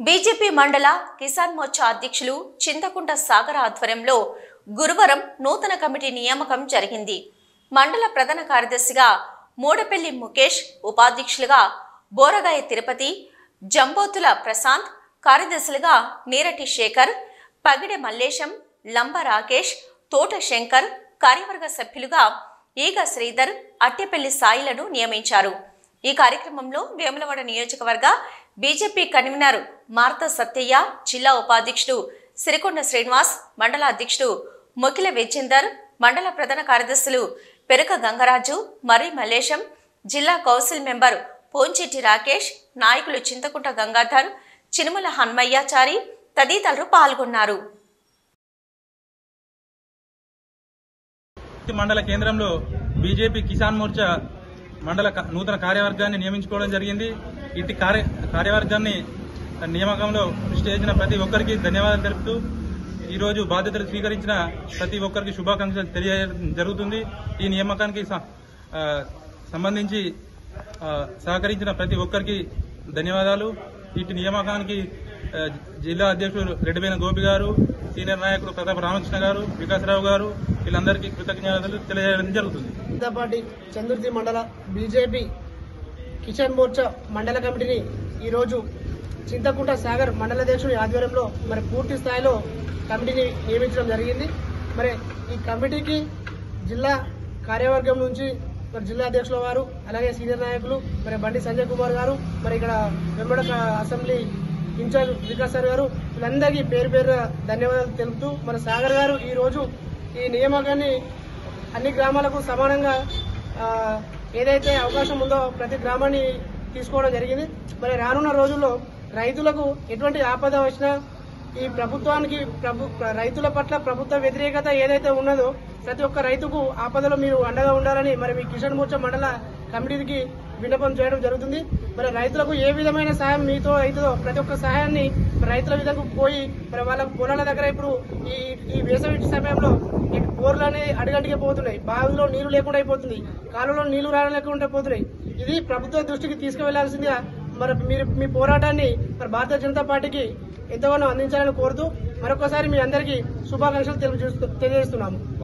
BJP మండల కిసాన్ మోర్చా అధ్యక్షులు చింతకుంట సాగర్ ఆధ్వర్యంలో గురువారం నూతన కమిటీ నియామకం జరిగింది. మండల ప్రధాన కార్యదర్శిగా మూడపల్లి ముఖేష్, ఉపాధ్యక్షులుగా బోరగాయ తిరుపతి, జంబోతుల ప్రశాంత్, కార్యదర్శులుగా నీరటి శేఖర్, పగిడె మల్లేశం, లంబ రాకేష్, తోట శంకర్, కార్యవర్గ సభ్యులుగా ఈగ శ్రీధర్, అట్టెపల్లి సాయిలను నియమించారు. ఈ కార్యక్రమంలో వేములవాడ నియోజకవర్గ బీజేపీ కన్వీనర్ మార్త సత్యయ్య, జిల్లా ఉపాధ్యక్షుడు సిరికొండ శ్రీనివాస్, మండల అధ్యక్షుడు మొకిల విజేందర్, మండల ప్రధాన కార్యదర్శులు పెరుక గంగరాజు, మర్రి మల్లేశం, జిల్లా కౌన్సిల్ మెంబర్ పోంచెట్టి రాకేష్, నాయకులు చింతకుంట గంగాధర్, చినుమల హన్మయ్యాచారి తదితరులు పాల్గొన్నారు. మండల కేంద్రంలో బీజేపీ కిసాన్ మోర్చా మండల నూతన కార్యవర్గాన్ని నియమించుకోవడం జరిగింది. ఇటు కార్యవర్గాన్ని నియామకంలో కృషి చేసిన ప్రతి ఒక్కరికి ధన్యవాదాలు తెలుపుతూ ఈరోజు బాధ్యతలు స్వీకరించిన ప్రతి ఒక్కరికి శుభాకాంక్షలు తెలియజేయడం జరుగుతుంది. ఈ నియామకానికి సంబంధించి సహకరించిన ప్రతి ఒక్కరికి ధన్యవాదాలు. ఇటు నియామకానికి జిల్లా అధ్యక్షుడు రెడ్డిబేన గోపి గారు, సీనియర్ నాయకుడు ప్రతాప రామకృష్ణ గారు, వికాసరావు గారు, వీళ్ళందరికీ కృతజ్ఞతలు తెలియజేయడం జరుగుతుంది. పార్టీ చందుర్తి మండల బీజేపీ కిసాన్ మోర్చా మండల కమిటీని ఈరోజు చింతకుంట సాగర్ మండలాధ్యక్షుడి ఆధ్వర్యంలో పూర్తి స్థాయిలో కమిటీని నియమించడం జరిగింది. ఈ కమిటీకి జిల్లా కార్యవర్గం నుంచి జిల్లా అధ్యక్షుల వారు, అలాగే సీనియర్ నాయకులు బండి సంజయ్ కుమార్ గారు, ఇక్కడ వెంబడ అసెంబ్లీ ఇన్ఛార్జ్ వికాస్ సార్ గారు, వీళ్ళందరికీ పేరు పేరు ధన్యవాదాలు తెలుపుతూ సాగర్ గారు ఈ రోజు ఈ నియామకాన్ని అన్ని గ్రామాలకు సమానంగా ఏదైతే అవకాశం ఉందో ప్రతి గ్రామాన్ని తీసుకోవడం జరిగింది. రానున్న రోజుల్లో రైతులకు ఎటువంటి ఆపద వచ్చినా ఈ ప్రభుత్వానికి రైతుల పట్ల ప్రభుత్వ వ్యతిరేకత ఏదైతే ఉన్నదో ప్రతి ఒక్క రైతుకు ఆపదలో మీరు అండగా ఉండాలని మీ కిసాన్ మోర్చా మండల కమిటీకి విన్నపం చేయడం జరుగుతుంది. రైతులకు ఏ విధమైన సాయం మీతో అవుతుందో ప్రతి ఒక్క సహాయాన్ని రైతుల విధంగా పోయి వాళ్ళ పొలాల దగ్గర ఇప్పుడు ఈ వేసవి సమయంలో బోర్లనే అడిగంటికి పోతున్నాయి, బావిలో నీళ్లు లేకుండా అయిపోతుంది, కాలువలో నీళ్లు రాలేకుండా పోతున్నాయి. ఇది ప్రభుత్వ దృష్టికి తీసుకువెళ్లాల్సిందిగా మీరు మీ పోరాటాన్ని భారతీయ జనతా పార్టీకి ఎంతగానో అందించాలని కోరుతూ మరొకసారి మీ అందరికీ శుభాకాంక్షలు తెలియజేస్తున్నాము.